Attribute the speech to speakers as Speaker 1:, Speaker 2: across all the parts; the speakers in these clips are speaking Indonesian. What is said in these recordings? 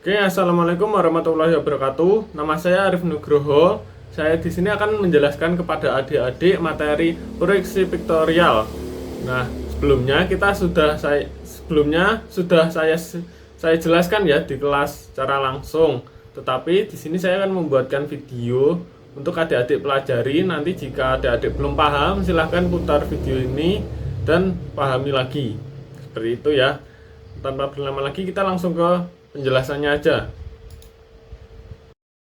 Speaker 1: Oke, assalamualaikum warahmatullahi wabarakatuh. Nama saya Arif Nugroho. Saya di sini akan menjelaskan kepada adik-adik materi proyeksi piktorial. Nah, sebelumnya sudah saya jelaskan ya di kelas secara langsung. Tetapi di sini saya akan membuatkan video untuk adik-adik pelajari. Nanti jika adik-adik belum paham, silahkan putar video ini dan pahami lagi. Seperti itu ya. Tanpa berlama lagi, kita langsung ke penjelasannya aja.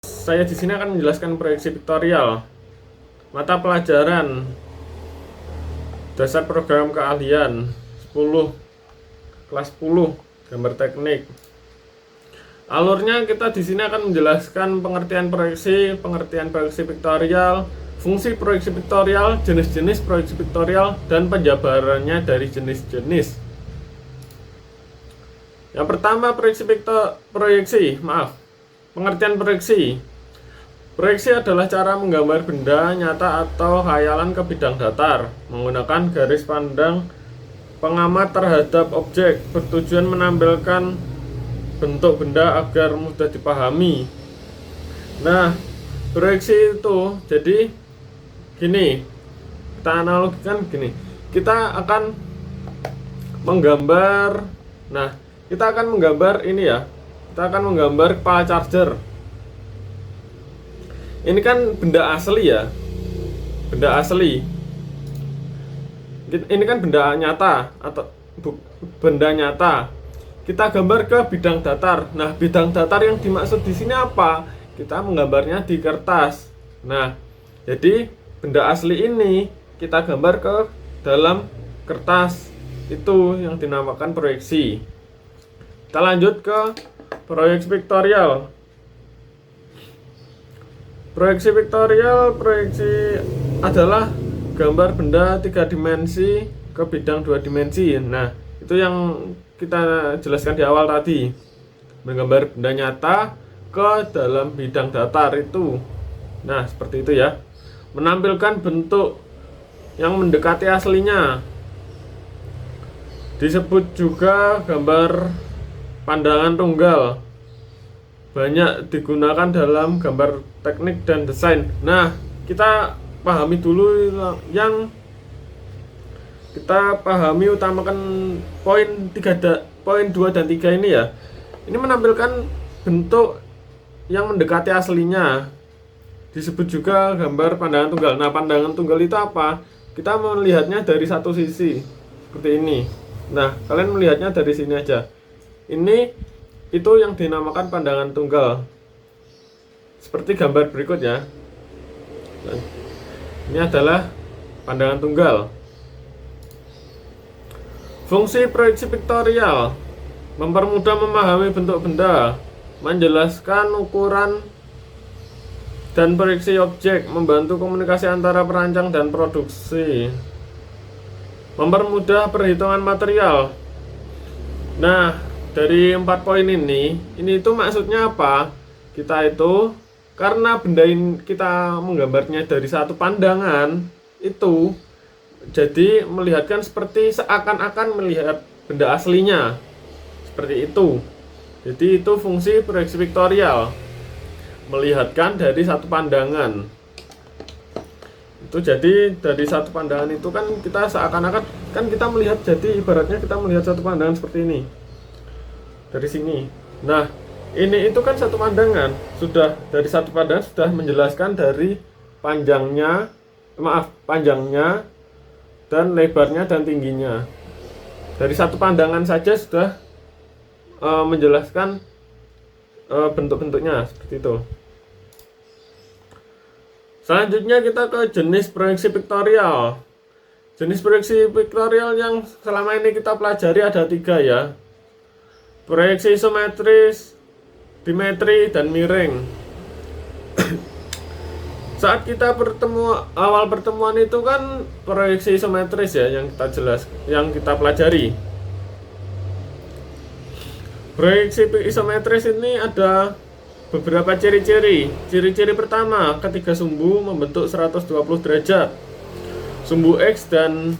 Speaker 1: Saya di sini akan menjelaskan proyeksi piktorial. Mata pelajaran dasar program keahlian 10 kelas 10 gambar teknik. Alurnya kita di sini akan menjelaskan pengertian proyeksi piktorial, fungsi proyeksi piktorial, jenis-jenis proyeksi piktorial, dan penjabarannya dari jenis-jenis. Yang pertama, pengertian proyeksi. Proyeksi adalah cara menggambar benda nyata atau khayalan ke bidang datar menggunakan garis pandang pengamat terhadap objek, bertujuan menampilkan bentuk benda agar mudah dipahami. Nah, proyeksi itu jadi gini, kita analogikan gini, kita akan menggambar, kita akan menggambar ini ya. Kita akan menggambar kepala charger. Ini kan benda asli ya. Benda asli. Ini kan benda nyata atau benda nyata. Kita gambar ke bidang datar. Nah, bidang datar yang dimaksud di sini apa? Kita menggambarnya di kertas. Nah, jadi benda asli ini kita gambar ke dalam kertas. Itu yang dinamakan proyeksi. Kita lanjut ke proyeksi piktorial. Proyeksi adalah gambar benda 3 dimensi ke bidang 2 dimensi. Nah, itu yang kita jelaskan di awal tadi. Menggambar benda nyata ke dalam bidang datar itu. Nah, seperti itu ya. Menampilkan bentuk yang mendekati aslinya. Disebut juga gambar pandangan tunggal, banyak digunakan dalam gambar teknik dan desain. Nah, kita pahami dulu utamakan poin 2 dan 3 ini ya. Ini menampilkan bentuk yang mendekati aslinya. Disebut juga gambar pandangan tunggal. Nah, pandangan tunggal itu apa? Kita melihatnya dari satu sisi seperti ini. Nah, kalian melihatnya dari sini aja. Ini itu yang dinamakan pandangan tunggal. Seperti gambar berikut ya. Ini adalah pandangan tunggal. Fungsi proyeksi piktorial: mempermudah memahami bentuk benda, menjelaskan ukuran dan proyeksi objek, membantu komunikasi antara perancang dan produksi, mempermudah perhitungan material. Nah, dari 4 poin ini itu maksudnya apa? Kita itu karena benda ini kita menggambarnya dari satu pandangan itu, jadi melihatkan seperti seakan-akan melihat benda aslinya. Seperti itu. Jadi itu fungsi proyeksi piktorial. Melihatkan dari satu pandangan. Itu jadi dari satu pandangan itu kan kita seakan-akan kan kita melihat, jadi ibaratnya kita melihat satu pandangan seperti ini. Dari sini. Nah, ini itu kan satu pandangan. Sudah dari satu pandangan sudah menjelaskan dari panjangnya dan lebarnya dan tingginya. Dari satu pandangan saja sudah menjelaskan bentuk-bentuknya seperti itu. Selanjutnya kita ke jenis proyeksi piktorial. Jenis proyeksi piktorial yang selama ini kita pelajari ada 3 ya. Proyeksi isometris, dimetri, dan miring. Saat kita awal pertemuan itu kan proyeksi isometris ya yang kita pelajari. Proyeksi isometris ini ada beberapa ciri-ciri. Ciri-ciri pertama, ketiga sumbu membentuk 120 derajat. Sumbu X dan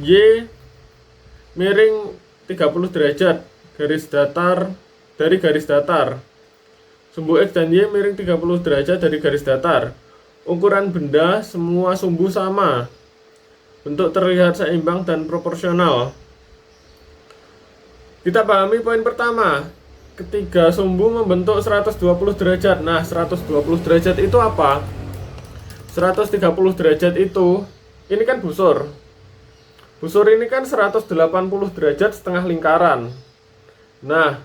Speaker 1: Y miring 30 derajat. Garis datar Sumbu X dan Y miring 30 derajat dari garis datar. Ukuran benda semua sumbu sama. Bentuk terlihat seimbang dan proporsional. Kita pahami poin pertama. Ketiga sumbu membentuk 120 derajat. Nah, 120 derajat itu apa? 130 derajat itu, ini kan busur. Busur ini kan 180 derajat setengah lingkaran. Nah,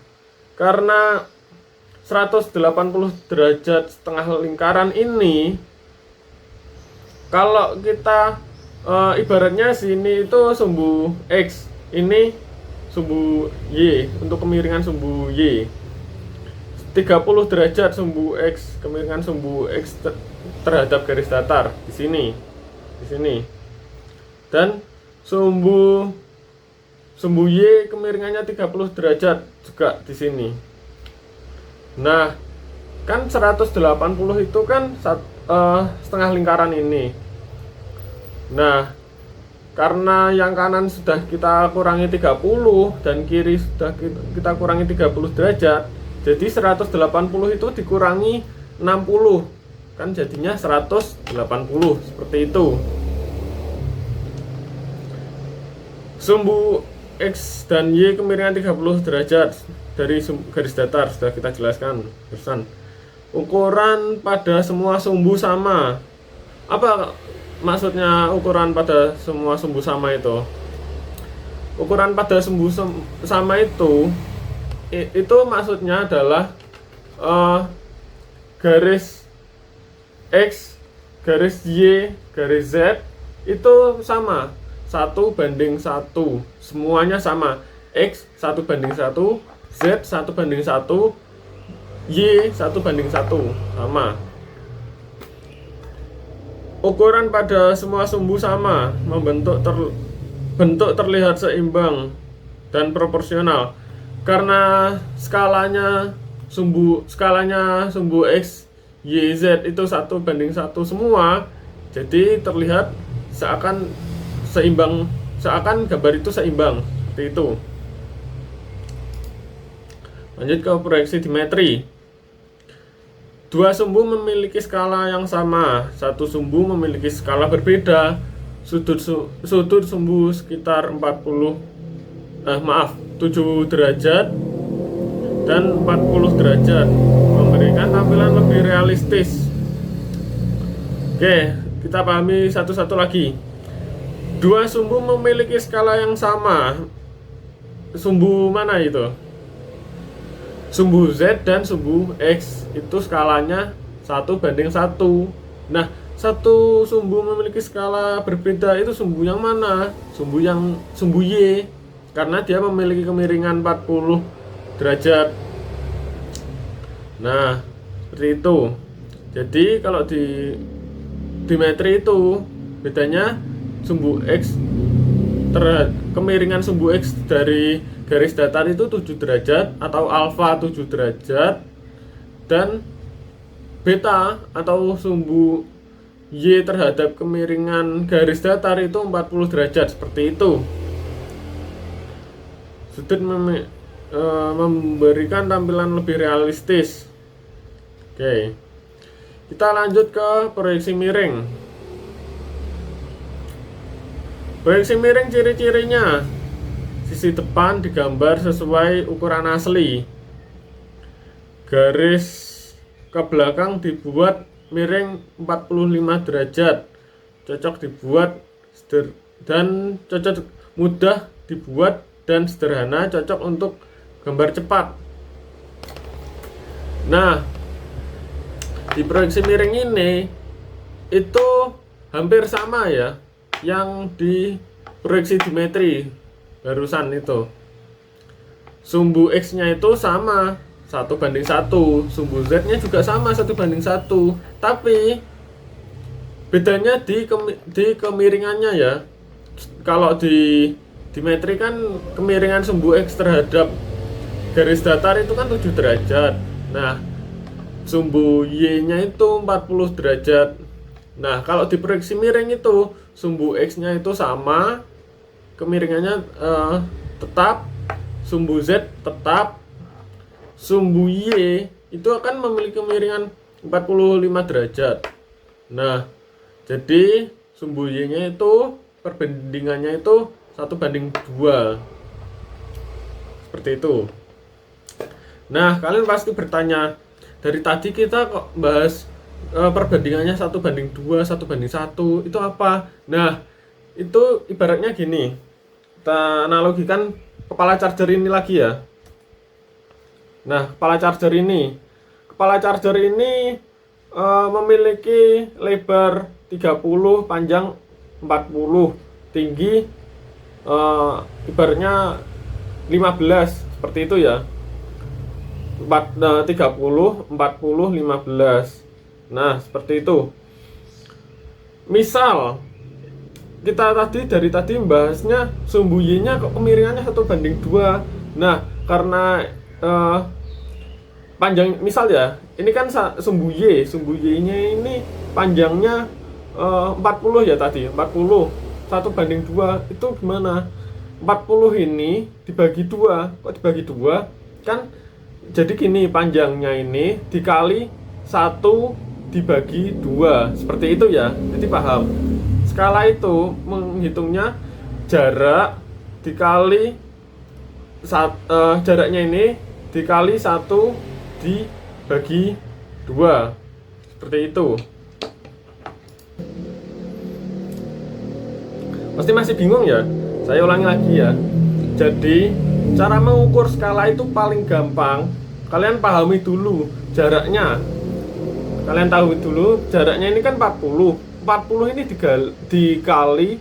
Speaker 1: karena 180 derajat setengah lingkaran ini, kalau kita ibaratnya sini itu sumbu X, ini sumbu Y, untuk kemiringan sumbu Y. 30 derajat sumbu X, kemiringan sumbu X terhadap garis datar di sini. Dan sumbu Y kemiringannya 30 derajat juga di sini. Nah, kan 180 itu kan setengah lingkaran ini. Nah, karena yang kanan sudah kita kurangi 30 dan kiri sudah kita kurangi 30 derajat, jadi 180 itu dikurangi 60, kan jadinya 180, seperti itu. Sumbu X dan Y kemiringan 30 derajat dari garis datar sudah kita jelaskan barusan. Ukuran pada semua sumbu sama. Apa maksudnya ukuran pada semua sumbu sama itu? Ukuran pada sumbu sama itu maksudnya adalah garis X, garis Y, garis Z itu sama, 1:1, semuanya sama. X 1:1, Z 1:1, Y 1:1, sama. Ukuran pada semua sumbu sama, bentuk terlihat seimbang dan proporsional. Karena skalanya sumbu X, Y, Z itu 1:1 semua, jadi terlihat seakan gambar itu seimbang, seperti itu. Lanjut ke proyeksi dimetri. Dua sumbu memiliki skala yang sama, satu sumbu memiliki skala berbeda. Sudut sumbu sekitar 7 derajat dan 40 derajat, memberikan tampilan lebih realistis. Oke, kita pahami satu-satu lagi. Dua sumbu memiliki skala yang sama. Sumbu mana itu? Sumbu Z dan sumbu X itu skalanya 1:1. Nah, satu sumbu memiliki skala berbeda itu sumbu yang mana? Sumbu Y, karena dia memiliki kemiringan 40 derajat. Nah, seperti itu. Jadi kalau di dimetri itu bedanya sumbu X kemiringan sumbu X dari garis datar itu 7 derajat atau alfa 7 derajat, dan beta atau sumbu Y terhadap kemiringan garis datar itu 40 derajat, seperti itu. Sudut memberikan tampilan lebih realistis. Oke, kita lanjut ke proyeksi miring. Proyeksi miring ciri-cirinya: sisi depan digambar sesuai ukuran asli. Garis ke belakang dibuat miring 45 derajat. Mudah dibuat dan sederhana, cocok untuk gambar cepat. Nah, di proyeksi miring ini itu hampir sama ya yang di proyeksi dimetri barusan itu. Sumbu X nya itu sama 1:1, sumbu Z nya juga sama 1:1, tapi bedanya di kemiringannya ya. Kalau di dimetri kan kemiringan sumbu X terhadap garis datar itu kan 7 derajat. Nah, sumbu Y nya itu 40 derajat. Nah, kalau di proyeksi miring itu sumbu X nya itu sama, kemiringannya tetap, sumbu Z tetap, sumbu Y itu akan memiliki kemiringan 45 derajat. Nah, jadi sumbu Y-nya itu perbandingannya itu 1:2. Seperti itu. Nah, kalian pasti bertanya, dari tadi kita kok bahas perbandingannya 1:2, 1:1, itu apa? Nah, itu ibaratnya gini. Kita analogikan kepala charger ini lagi ya. Nah, kepala charger ini memiliki lebar 30, panjang 40, tinggi ibaratnya 15, seperti itu ya. 30, 40, 15. Nah, seperti itu. Misal kita dari tadi membahasnya sumbu Y-nya kok kemiringannya 1:2. Nah, karena panjang, misal ya, ini kan sumbu Y-nya ini panjangnya 40 ya tadi, 40 1:2. Itu gimana? 40 ini dibagi 2. Kok dibagi 2? Kan jadi gini, panjangnya ini dikali 1 dibagi 2. Seperti itu ya. Jadi paham. Skala itu menghitungnya jarak dikali jaraknya ini dikali 1 dibagi 2. Seperti itu. Pasti masih bingung ya? Saya ulangi lagi ya. Jadi, cara mengukur skala itu paling gampang. Kalian pahami dulu jaraknya. Kalian tahu dulu jaraknya ini kan 40. 40 ini dikali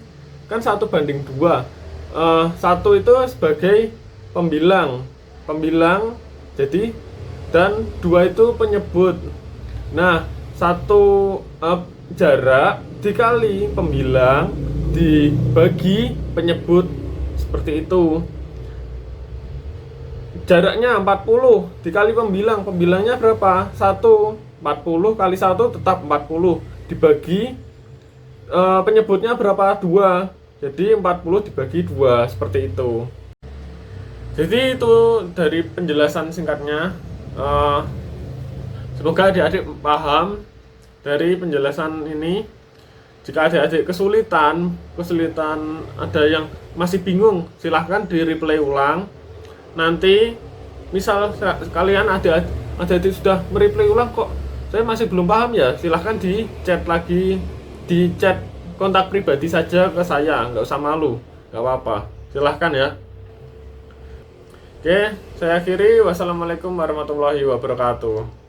Speaker 1: kan 1:2. 1 itu sebagai pembilang. Jadi, dan 2 itu penyebut. Nah, 1 jarak dikali pembilang dibagi penyebut, seperti itu. Jaraknya 40 dikali pembilangnya berapa? 1. 40 kali 1 tetap 40, dibagi penyebutnya berapa? 2. Jadi 40 dibagi 2, seperti itu. Jadi itu dari penjelasan singkatnya. Semoga adik-adik paham dari penjelasan ini. Jika adik-adik kesulitan ada yang masih bingung, silahkan di replay ulang. Nanti misal kalian adik-adik sudah mereplay ulang kok saya masih belum paham ya, silahkan di chat lagi, di chat kontak pribadi saja ke saya, nggak usah malu, nggak apa-apa, silahkan ya. Oke, saya akhiri. Wassalamualaikum warahmatullahi wabarakatuh.